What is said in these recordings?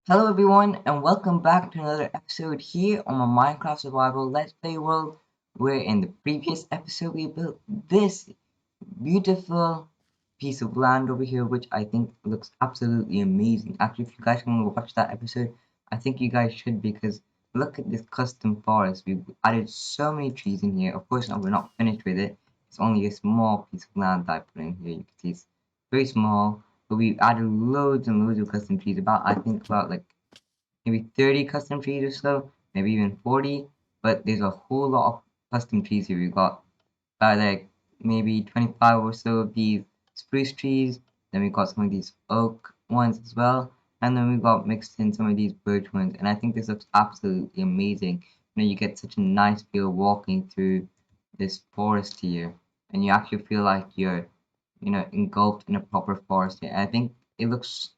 Hello everyone and welcome back to another episode here on my Minecraft Survival Let's Play world, where in the previous episode we built this beautiful piece of land over here, which I think looks absolutely amazing. Actually, if you guys want to watch that episode, I think you guys should, because look at this custom forest. We've added so many trees in here. Of course, now we're not finished with it. It's only a small piece of land that I put in here. You can see it's very small, but we've added loads and loads of custom trees. I think about like maybe 30 custom trees or so, maybe even 40. But there's a whole lot of custom trees here. We've got like maybe 25 or so of these spruce trees. Then we got some of these oak ones as well. And then we got mixed in some of these birch ones. And I think this looks absolutely amazing. You know, you get such a nice feel walking through this forest here. And you actually feel like you're, engulfed in a proper forest here. And I think it looks,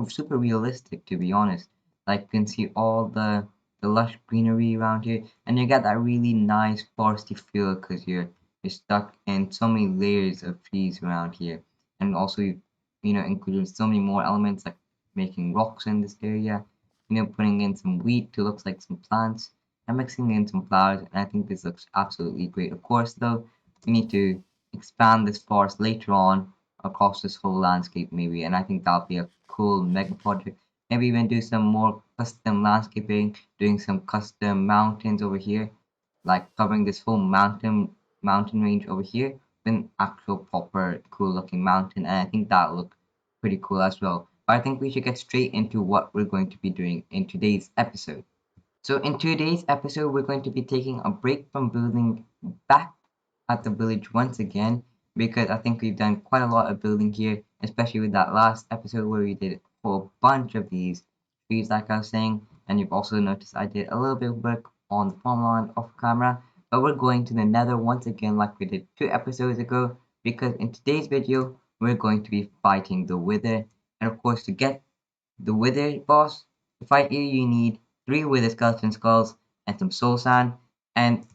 super realistic, to be honest. Like you can see all the lush greenery around here, and you get that really nice foresty feel because you're stuck in so many layers of trees around here, and also including so many more elements like making rocks in this area, putting in some wheat to looks like some plants, and mixing in some flowers. And I think this looks absolutely great. Of course, though, we need to expand this forest later on across this whole landscape maybe, and I think that'll be a cool mega project. Maybe even do some more custom landscaping, doing some custom mountains over here, like covering this whole mountain range over here with an actual proper cool looking mountain, and I think that look pretty cool as well. But I think we should get straight into what we're going to be doing in today's episode. So in today's episode, we're going to be taking a break from building back at the village once again, because I think we've done quite a lot of building here, especially with that last episode where we did a whole bunch of these trees, like I was saying. And you've also noticed I did a little bit of work on the farmland off camera, but we're going to the nether once again like we did 2 episodes ago, because in today's video, we're going to be fighting the wither. And of course, to get the wither boss, to fight you, you need 3 wither skeleton skulls and some soul sand. And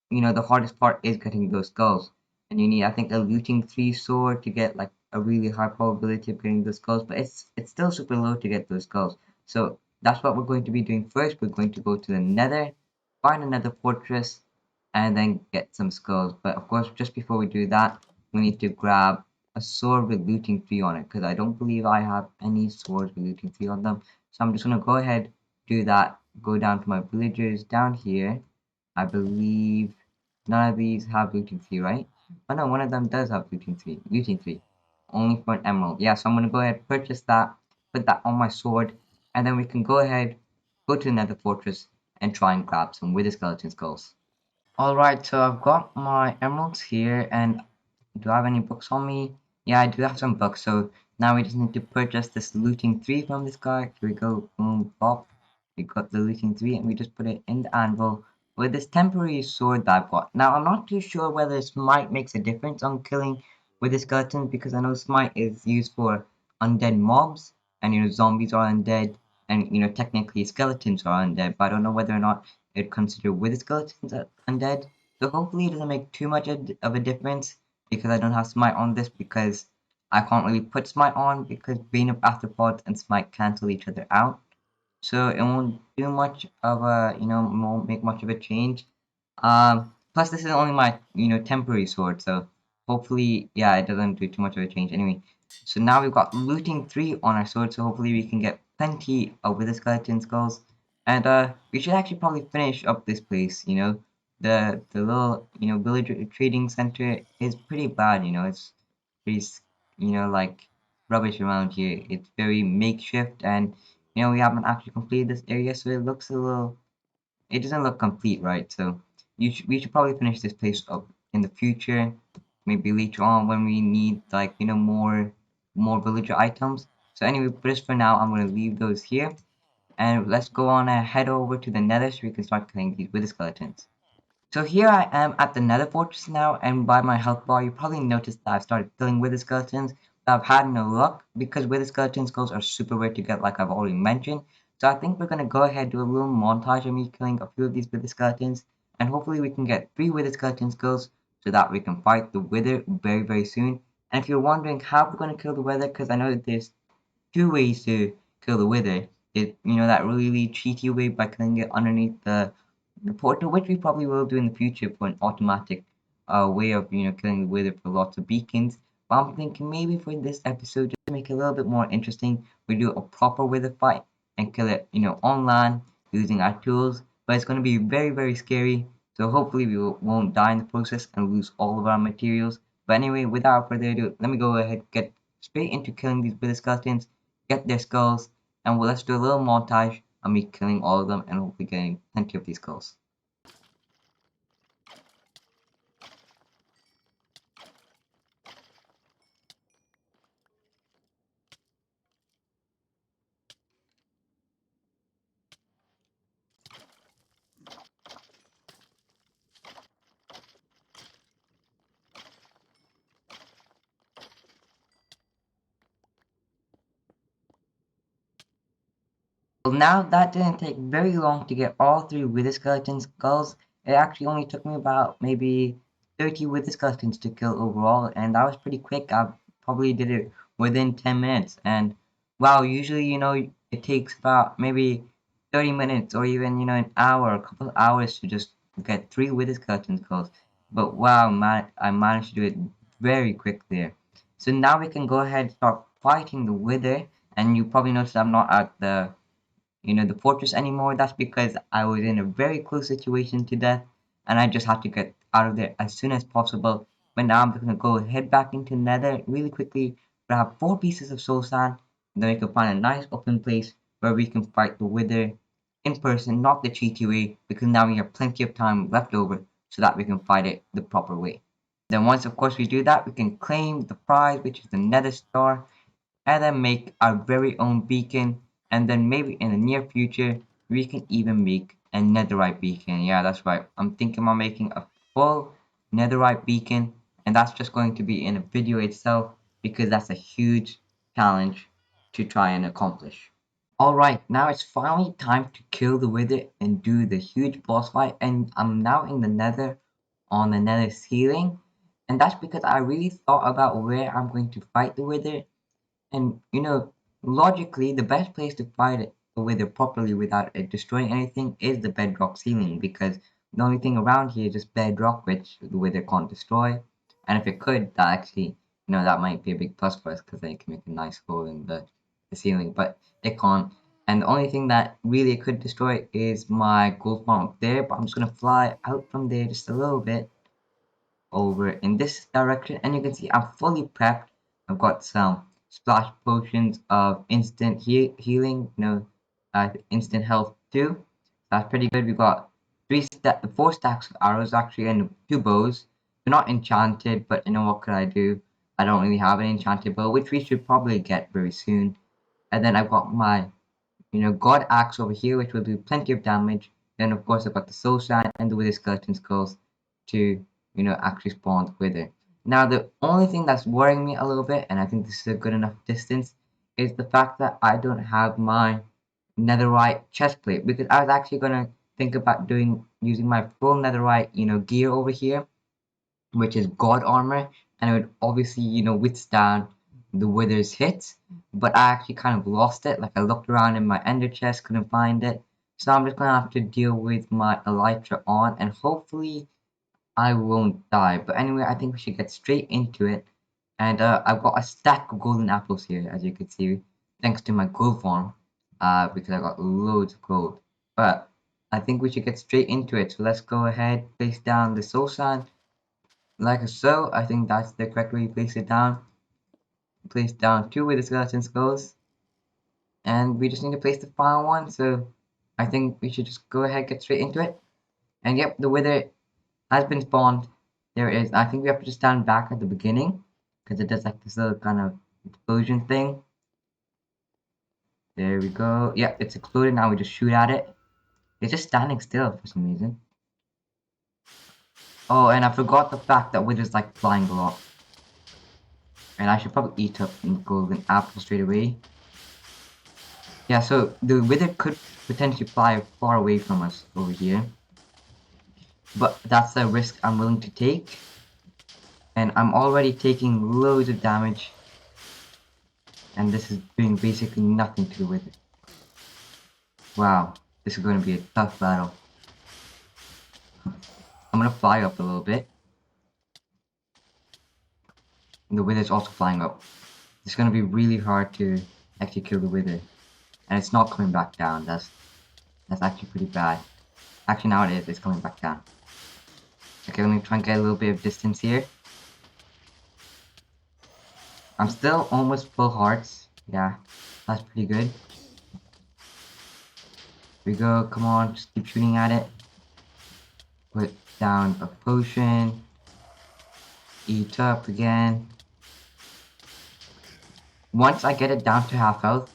the hardest part is getting those skulls. And you need, I think, a looting 3 sword to get like a really high probability of getting those skulls, but it's still super low to get those skulls. So that's what we're going to be doing first. We're going to go to the nether, find another fortress, and then get some skulls. But of course, just before we do that, we need to grab a sword with looting 3 on it, because I don't believe I have any swords with looting 3 on them. So I'm just going to go ahead, do that, go down to my villagers down here. I believe none of these have looting 3, right? Oh no, one of them does have looting 3. Looting 3. Only for an emerald. Yeah, so I'm going to go ahead, purchase that, put that on my sword, and then we can go ahead, go to another fortress, and try and grab some wither skeleton skulls. Alright, so I've got my emeralds here, and do I have any books on me? Yeah, I do have some books, so now we just need to purchase this looting 3 from this guy. Here we go, boom, pop. We got the looting 3, and we just put it in the anvil with this temporary sword that I've got. Now, I'm not too sure whether smite makes a difference on killing with the skeletons, because I know smite is used for undead mobs, and zombies are undead, and technically skeletons are undead, but I don't know whether or not it consider with skeletons undead. So hopefully it doesn't make too much of a difference, because I don't have smite on this, because I can't really put smite on because Bane of Arthropods and smite cancel each other out. So it won't do much of a won't make much of a change. Plus this is only my temporary sword, so hopefully yeah it doesn't do too much of a change anyway. So now we've got looting 3 on our sword, so hopefully we can get plenty of wither skeleton skulls, and we should actually probably finish up this place. The little village trading center is pretty bad. It's pretty like rubbish around here. It's very makeshift, and we haven't actually completed this area, so it looks a little, it doesn't look complete, right? So we should probably finish this place up in the future, maybe later on when we need like more villager items. So anyway, just for now, I'm gonna leave those here, and let's go on and head over to the nether so we can start killing these wither skeletons. So here I am at the nether fortress now, and by my health bar you probably noticed that I've started killing wither skeletons, but I've had no luck because wither skeleton skulls are super rare to get, like I've already mentioned. So I think we're going to go ahead and do a little montage of me killing a few of these wither skeletons, and hopefully we can get 3 wither skeleton skulls so that we can fight the wither very soon. And if you're wondering how we're going to kill the wither, because I know there's two ways to kill the wither. That really cheaty way by killing it underneath the portal, which we probably will do in the future for an automatic way of killing the wither for lots of beacons. But I'm thinking maybe for this episode, just to make it a little bit more interesting, we do a proper wither fight and kill it, on land using our tools. But it's going to be very, very scary. So hopefully won't die in the process and lose all of our materials. But anyway, without further ado, let me go ahead and get straight into killing these wither skeletons, get their skulls, and let's do a little montage of me killing all of them and hopefully getting plenty of these skulls. Well, now that didn't take very long to get all three wither skeleton skulls. It actually only took me about maybe 30 wither skeletons to kill overall, and that was pretty quick. I probably did it within 10 minutes. And wow, usually, it takes about maybe 30 minutes or even, an hour, a couple of hours to just get three wither skeleton skulls. But wow, man, I managed to do it very quick there. So now we can go ahead and start fighting the wither. And you probably noticed I'm not at the fortress anymore. That's because I was in a very close situation to death and I just had to get out of there as soon as possible. But now I'm gonna go head back into Nether really quickly, grab 4 pieces of soul sand, and then we can find a nice open place where we can fight the wither in person, not the cheaty way, because now we have plenty of time left over so that we can fight it the proper way. Then once of course we do that, we can claim the prize, which is the Nether star, and then make our very own beacon, and then maybe in the near future we can even make a netherite beacon. Yeah, that's right, I'm thinking about making a full netherite beacon, and that's just going to be in a video itself because that's a huge challenge to try and accomplish. Alright, now it's finally time to kill the wither and do the huge boss fight, and I'm now in the nether on the nether ceiling, and that's because I really thought about where I'm going to fight the wither. And logically, the best place to fight it with it properly without it destroying anything is the bedrock ceiling, because the only thing around here is just bedrock, which the wither can't destroy. And if it could, that actually, that might be a big plus for us because then it can make a nice hole in the ceiling, but it can't. And the only thing that really it could destroy is my gold farm up there, but I'm just gonna fly out from there just a little bit over in this direction, and you can see I'm fully prepped. I've got some splash potions of instant healing, instant health too. That's pretty good. We've got 4 stacks of arrows actually and 2 bows. They're not enchanted, but what could I do? I don't really have an enchanted bow, which we should probably get very soon. And then I've got my God Axe over here, which will do plenty of damage. Then, of course, I've got the Soul Shine and the Wither Skeleton Skulls to, actually spawn the Wither. Now, the only thing that's worrying me a little bit, and I think this is a good enough distance, is the fact that I don't have my netherite chestplate, because I was actually going to think about using my full netherite, gear over here, which is God armor, and it would obviously, withstand the wither's hits. But I actually kind of lost it. Like I looked around in my ender chest, couldn't find it. So I'm just gonna have to deal with my elytra on, and hopefully I won't die. But anyway, I think we should get straight into it. And I've got a stack of golden apples here, as you can see, thanks to my gold farm, because I got loads of gold. But I think we should get straight into it. So let's go ahead, place down the soul sand like so. I think that's the correct way you place it down. Place down 2 with the skeleton skulls. And we just need to place the final one. So I think we should just go ahead, get straight into it. And yep, the wither has been spawned. There it is. I think we have to just stand back at the beginning, because it does like this little kind of explosion thing. There we go. Yep, it's exploded. Now we just shoot at it. It's just standing still for some reason. Oh, and I forgot the fact that withers like flying a lot. And I should probably eat up the golden apple straight away. Yeah, so the wither could potentially fly far away from us over here. But that's the risk I'm willing to take. And I'm already taking loads of damage. And this is doing basically nothing to do with it. Wow, this is going to be a tough battle. I'm going to fly up a little bit. And the wither's also flying up. It's going to be really hard to actually kill the wither. And it's not coming back down. That's actually pretty bad. Actually, now it is. It's coming back down. Okay, let me try and get a little bit of distance here. I'm still almost full hearts. Yeah, that's pretty good. Here we go. Come on, just keep shooting at it. Put down a potion. Eat up again. Once I get it down to half health,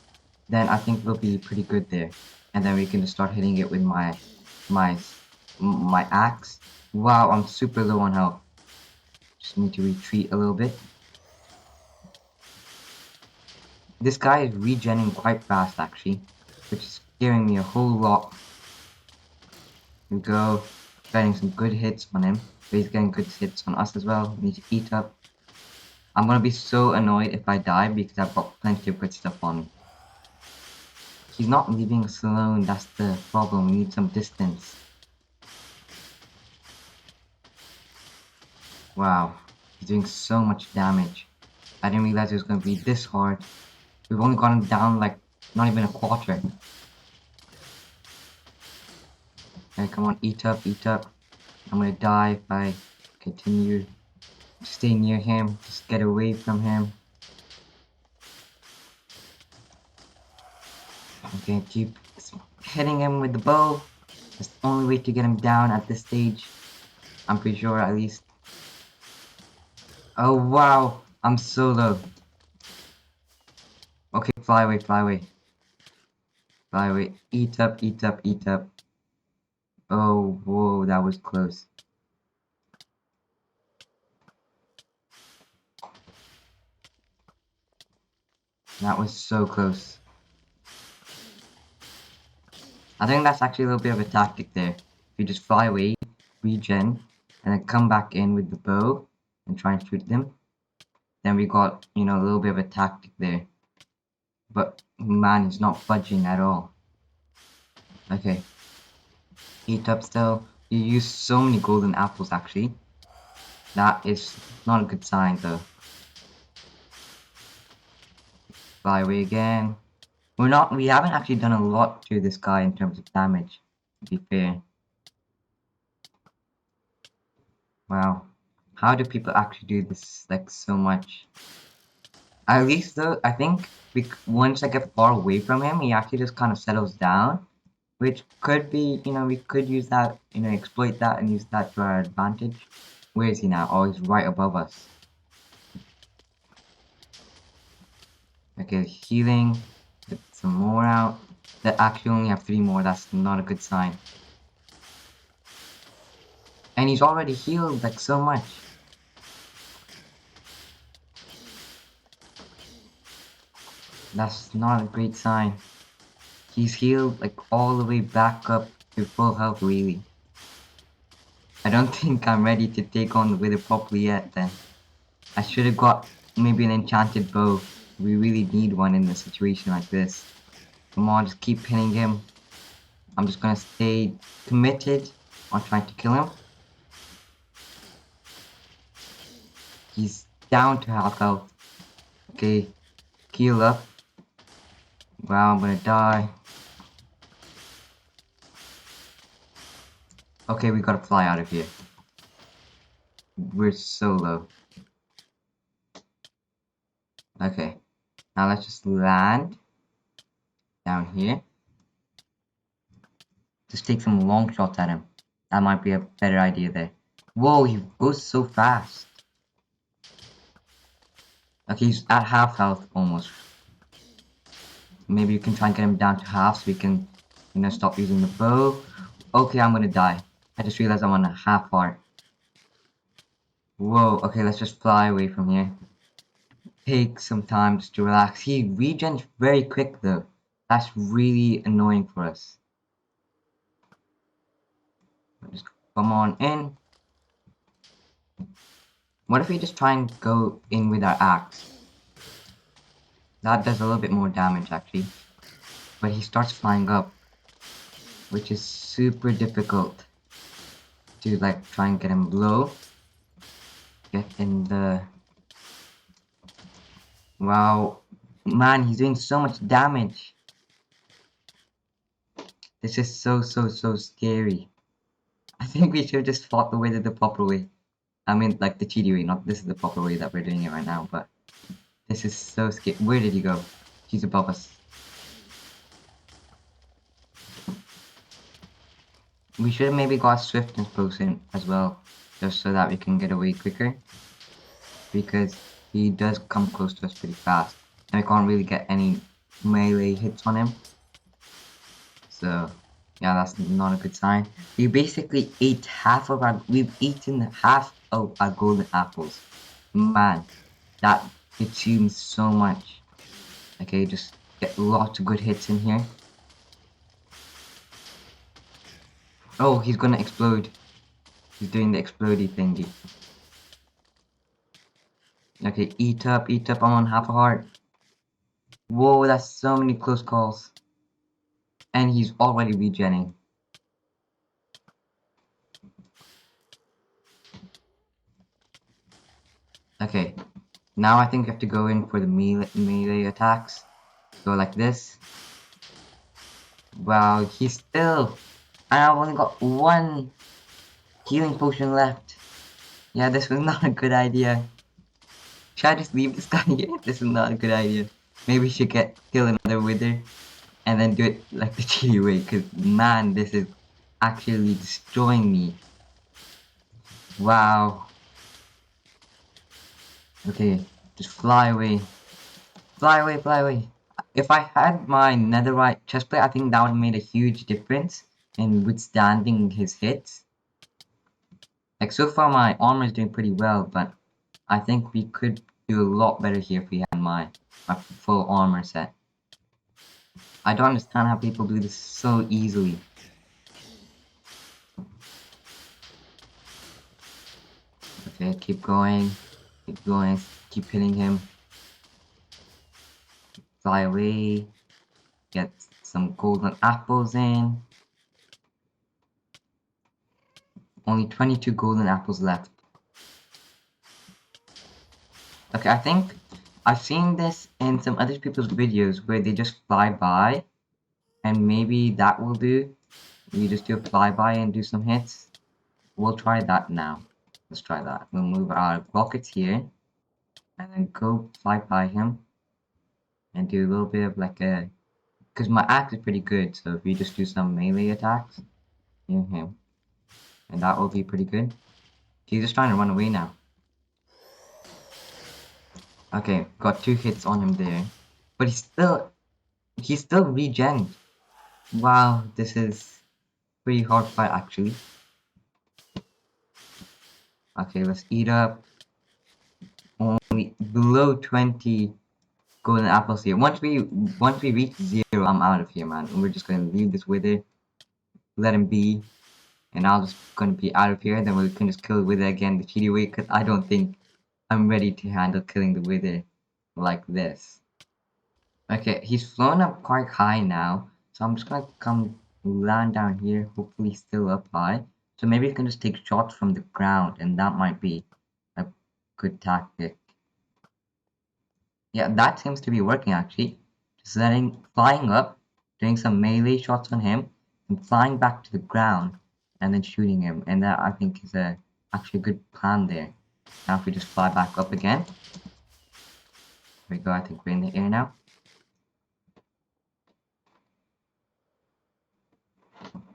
then I think we'll be pretty good there. And then we can just start hitting it with my axe. Wow, I'm super low on health. Just need to retreat a little bit. This guy is regenerating quite fast actually, which is scaring me a whole lot. Here we go. Getting some good hits on him. But he's getting good hits on us as well. We need to eat up. I'm gonna be so annoyed if I die because I've got plenty of good stuff on me. He's not leaving us alone, that's the problem. We need some distance. Wow, he's doing so much damage. I didn't realize it was gonna be this hard. We've only gotten down like not even a quarter. Okay, come on, eat up, eat up. I'm gonna die if I continue to stay near him, just get away from him. Okay, keep hitting him with the bow. That's the only way to get him down at this stage. I'm pretty sure at least. Oh wow, I'm so low. Okay, fly away, fly away. Fly away, eat up, eat up, eat up. Oh, whoa, that was close. That was so close. I think that's actually a little bit of a tactic there. If you just fly away, regen, and then come back in with the bow and try and shoot them, then we got, you know, a little bit of a tactic there. But man, he's not budging at all. Okay. Eat up still. You use so many golden apples actually. That is not a good sign though. Fly away again. We haven't actually done a lot to this guy in terms of damage, to be fair. Wow. How do people actually do this like so much? At least though, I think once I get far away from him, he actually just kind of settles down. Which could be, you know, we could use that, you know, exploit that and use that to our advantage. Where is he now? Oh, he's right above us. Okay, healing. Get some more out. That actually only have 3 more. That's not a good sign. And he's already healed like so much. That's not a great sign. He's healed like all the way back up to full health really. I don't think I'm ready to take on the Wither properly yet then. I should have got maybe an enchanted bow. We really need one in a situation like this. Come on, just keep hitting him. I'm just gonna stay committed on trying to kill him. He's down to half health. Okay, heal up. Wow, I'm gonna die. Okay, we gotta fly out of here. We're so low. Okay, now let's just land down here. Just take some long shots at him. That might be a better idea there. Whoa, he goes so fast. Okay, he's at half health almost. Maybe you can try and get him down to half so we can, you know, stop using the bow. Okay, I'm gonna die. I just realized I'm on a half heart. Whoa, okay, let's just fly away from here. Take some time just to relax. He regens very quick though. That's really annoying for us. Just come on in. What if we just try and go in with our axe? That does a little bit more damage actually. But he starts flying up, which is super difficult to like try and get him low. Get in the... Wow. Man, he's doing so much damage. This is so scary. I think we should have just fought the way the proper way. I mean, like the cheaty way, not this is the proper way that we're doing it right now, but this is so scary. Where did he go? He's above us. We should have maybe got swiftness potion as well, just so that we can get away quicker. Because he does come close to us pretty fast, and we can't really get any melee hits on him. So, yeah, that's not a good sign. We basically ate we've eaten half of our golden apples. Man, that consumes so much. Okay, just get lots of good hits in here. Oh, he's gonna explode. He's doing the explodey thingy. Okay, eat up, I'm on half a heart. Whoa, that's so many close calls. And he's already regenning. Okay, now I think you have to go in for the melee attacks. Go like this. Wow, he's still... I've only got one healing potion left. Yeah, this was not a good idea. Should I just leave this guy here? This is not a good idea. Maybe we should kill another wither and then do it like the cheaty way, because man, this is actually destroying me. Wow. Okay, just fly away. Fly away, fly away. If I had my netherite chestplate, I think that would have made a huge difference in withstanding his hits. Like, so far my armor is doing pretty well, but I think we could do a lot better here if we had my full armor set. I don't understand how people do this so easily. Okay, keep going, keep hitting him. Fly away, get some golden apples in. Only 22 golden apples left. Okay, I think I've seen this in some other people's videos where they just fly by, and maybe that will do. We just do a flyby and do some hits. We'll try that now. Let's try that. We'll move our rockets here, and then go fly by him, and do a little bit of like a... Because my axe is pretty good, so if we just do some melee attacks near him, and that will be pretty good. He's just trying to run away now. Okay, got 2 hits on him there, but he's still regen. Wow, this is pretty hard fight actually. Okay, let's eat up. Only below 20 golden apples here. Once we reach 0, I'm out of here, man. And we're just gonna leave this wither, let him be, and I'll just gonna be out of here. Then we can just kill the wither again the cheaty way, because I don't think I'm ready to handle killing the wither like this. Okay, he's flown up quite high now, so I'm just gonna come land down here, hopefully still up high. So maybe you can just take shots from the ground, and that might be a good tactic. Yeah, that seems to be working actually. Just flying up, doing some melee shots on him, and flying back to the ground, and then shooting him. And that I think is actually a good plan there. Now if we just fly back up again. There we go, I think we're in the air now.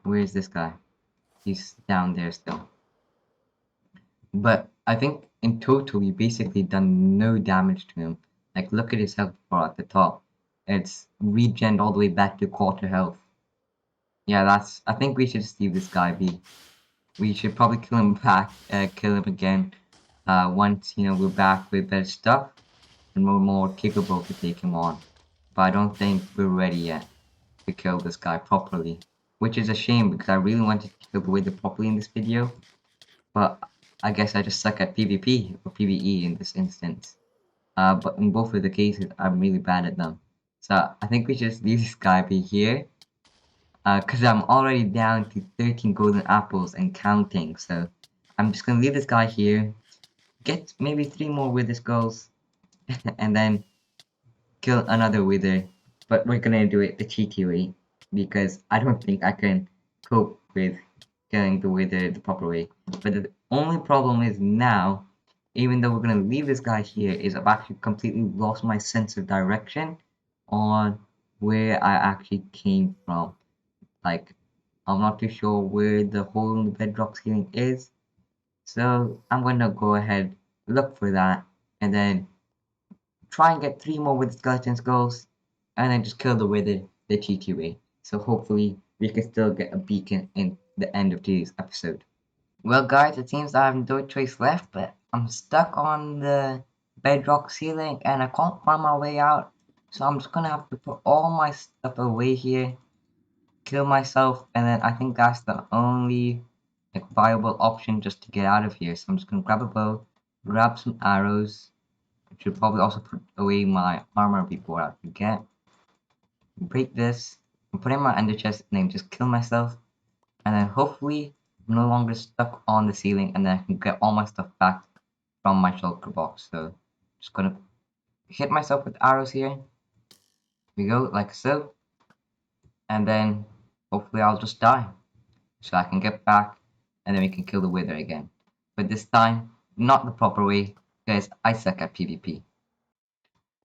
Where is this guy? He's down there still. But I think in total we basically done no damage to him. Like, look at his health bar at the top. It's regened all the way back to quarter health. Yeah, I think we should just leave this guy be. We should probably kill him again. Once, we're back with better stuff and we're more capable to take him on. But I don't think we're ready yet to kill this guy properly. Which is a shame, because I really wanted to kill the wither properly in this video. But I guess I just suck at PvP or PvE in this instance. But in both of the cases, I'm really bad at them. So I think we should just leave this guy be here. Because I'm already down to 13 golden apples and counting. So I'm just gonna leave this guy here. Get maybe 3 more wither skulls. And then kill another wither. But we're gonna do it the cheaty way. Because I don't think I can cope with killing the wither the proper way. But the only problem is now, even though we're gonna leave this guy here, is I've actually completely lost my sense of direction on where I actually came from. Like, I'm not too sure where the hole in the bedrock ceiling is. So I'm gonna go ahead, look for that, and then try and get 3 more with skeleton skulls, and then just kill the wither the cheaty way. So hopefully we can still get a beacon in the end of today's episode. Well guys, it seems I have no choice left, but I'm stuck on the bedrock ceiling and I can't find my way out. So I'm just gonna have to put all my stuff away here, kill myself, and then I think that's the only like viable option just to get out of here. So I'm just gonna grab a bow, grab some arrows. I should probably also put away my armor before I forget. Break this, and put in my ender chest, and then just kill myself. And then hopefully I'm no longer stuck on the ceiling, and then I can get all my stuff back from my shulker box. So just gonna hit myself with arrows here. Here we go, like so. And then hopefully I'll just die. So I can get back and then we can kill the wither again. But this time, not the proper way, because I suck at PvP.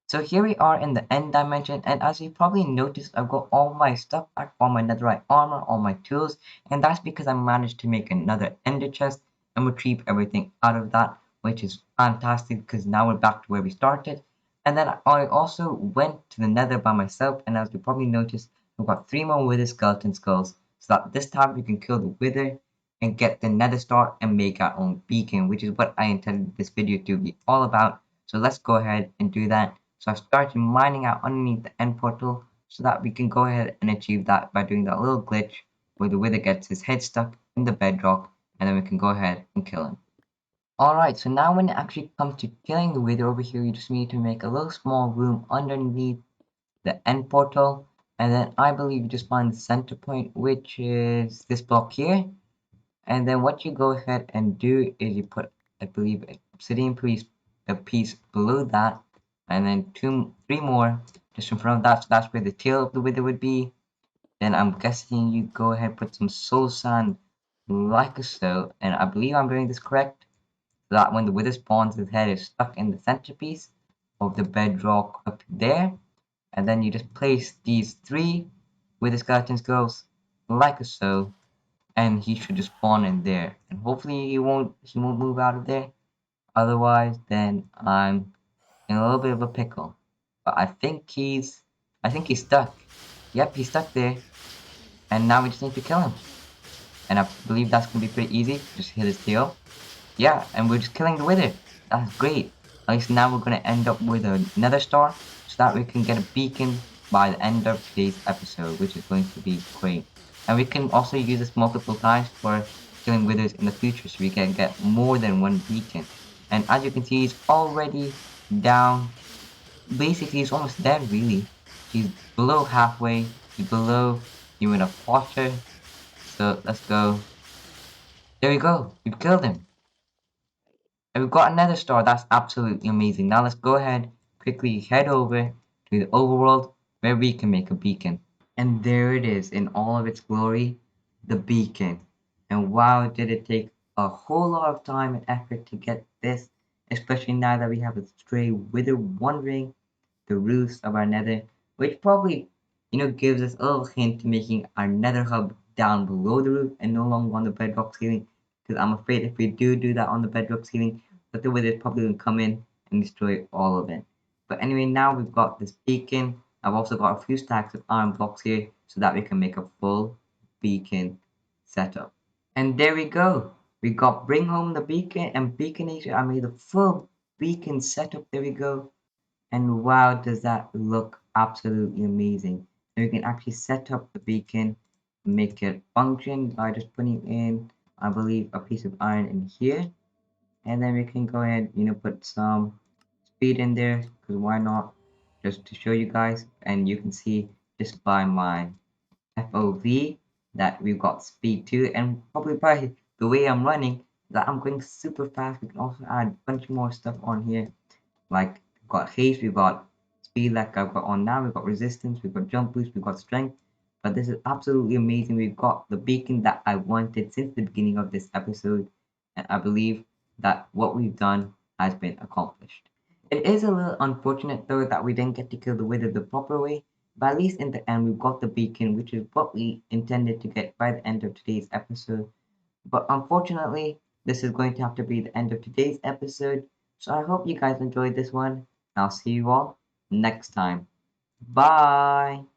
So here we are in the end dimension, and as you probably noticed, I've got all my stuff back, all my netherite armor, all my tools, and that's because I managed to make another ender chest and retrieve everything out of that, which is fantastic because now we're back to where we started. And then I also went to the nether by myself, and as you probably noticed, I've got 3 more wither skeleton skulls, so that this time we can kill the wither and get the nether star and make our own beacon, which is what I intended this video to be all about. So let's go ahead and do that. So I've started mining out underneath the end portal so that we can go ahead and achieve that by doing that little glitch where the wither gets his head stuck in the bedrock and then we can go ahead and kill him. Alright, so now when it actually comes to killing the wither over here, you just need to make a little small room underneath the end portal, and then I believe you just find the center point, which is this block here. And then what you go ahead and do is you put, I believe, an obsidian piece below that, and then 3 more just in front of that. So that's where the tail of the wither would be. Then I'm guessing you go ahead and put some soul sand like so, and I believe I'm doing this correct. So that when the wither spawns, his head is stuck in the centerpiece of the bedrock up there. And then you just place these 3 wither skeleton skulls like so, and he should just spawn in there, and hopefully he won't move out of there. Otherwise then I'm in a little bit of a pickle. But I think he's stuck. Yep, he's stuck there, and now we just need to kill him, and I believe that's gonna be pretty easy. Just hit his tail. Yeah, and we're just killing the wither. That's great. At least now we're gonna end up with a nether star so that we can get a beacon by the end of today's episode, which is going to be great. And we can also use this multiple times for killing withers in the future so we can get more than one beacon. And as you can see, he's already down. Basically, he's almost dead, really. He's below halfway. He's below even a quarter. So let's go. There we go. We've killed him. And we've got another star. That's absolutely amazing. Now let's go ahead, quickly head over to the overworld where we can make a beacon. And there it is in all of its glory, the beacon. And wow, did it take a whole lot of time and effort to get this, especially now that we have a stray wither wandering the roofs of our nether, which probably, gives us a little hint to making our nether hub down below the roof and no longer on the bedrock ceiling. Because I'm afraid if we do that on the bedrock ceiling, that the wither is probably going to come in and destroy all of it. But anyway, now we've got this beacon. I've also got a few stacks of iron blocks here so that we can make a full beacon setup. And there we go. We got bring home the beacon and beaconator. I made a full beacon setup. There we go. And wow, does that look absolutely amazing. And we can actually set up the beacon, make it function by just putting in, I believe, a piece of iron in here. and then we can go ahead, put some speed in there, because why not? Just to show you guys, and you can see just by my FOV that we've got speed too, and probably by the way I'm running, that I'm going super fast. We can also add a bunch more stuff on here, like we've got haste, we've got speed like I've got on now, we've got resistance, we've got jump boost, we've got strength. But this is absolutely amazing. We've got the beacon that I wanted since the beginning of this episode, and I believe that what we've done has been accomplished. It is a little unfortunate though that we didn't get to kill the wither the proper way, but at least in the end we've got the beacon, which is what we intended to get by the end of today's episode. But unfortunately, this is going to have to be the end of today's episode. So I hope you guys enjoyed this one. I'll see you all next time. Bye.